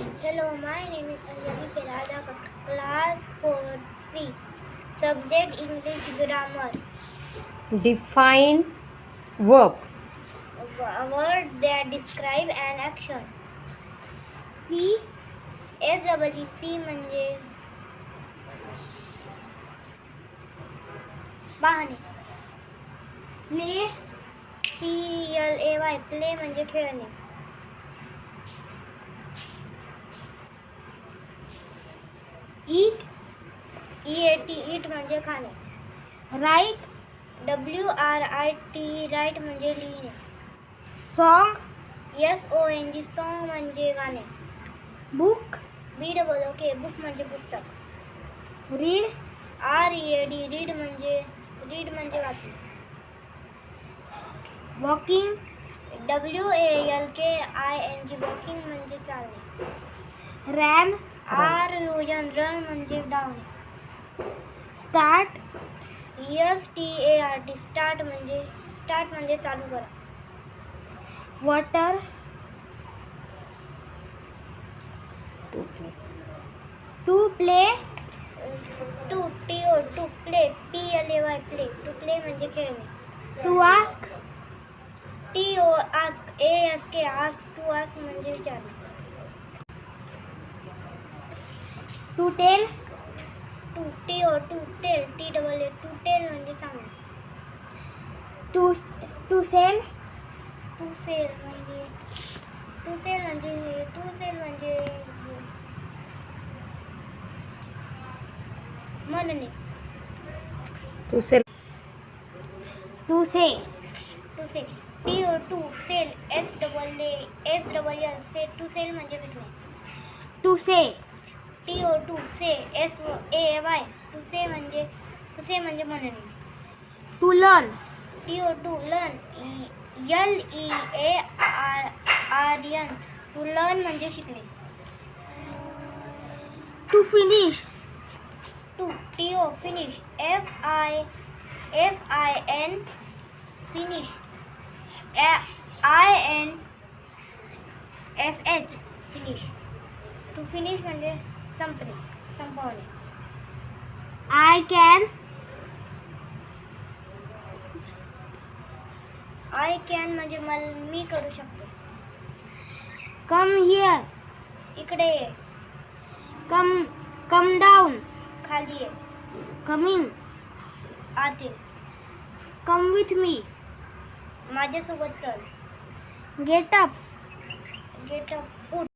Hello, my name is Anjali Kerala, class 4C. Subject English grammar. Define verb. A word that describe an action. C SEEC म्हणजे पाहणे. Play PLAY play म्हणजे खेळणे. EAT ईट म्हणजे खाणे. Right WRIT right म्हणजे लिहिणे. Song SONG song म्हणजे गाणे. बुक BOOK बुक म्हणजे पुस्तक. रीड READ रीड म्हणजे वाचणे. वॉकिंग WALKING वॉकिंग म्हणजे चालणे. रन RUN रन म्हणजे धावणे. स्टार्ट START स्टार्ट म्हणजे चालू करा. Water to play to play PLAY play to play म्हणजे खेळणे. To ask ASK ask to ask म्हणजे विचारणे. To tell to tell to tell म्हणजे सांगणे. टू सेल म्हणजे म्हणणे. To sell. To say to sell SLL say to sell म्हणजे विकणे. To say say SAY to say म्हणजे म्हणणे. To learn learn LEARN to learn म्हणजे शिकणे. To finish finish FIN finish INSH finish. To finish म्हणजे संपवणे. I can म्हणजे मी करू शकतो. कम हिअर इकडे ये. कम डाऊन खाली ये. कमिंग आत ये. कम विथ मी माझ्यासोबत चल. Get up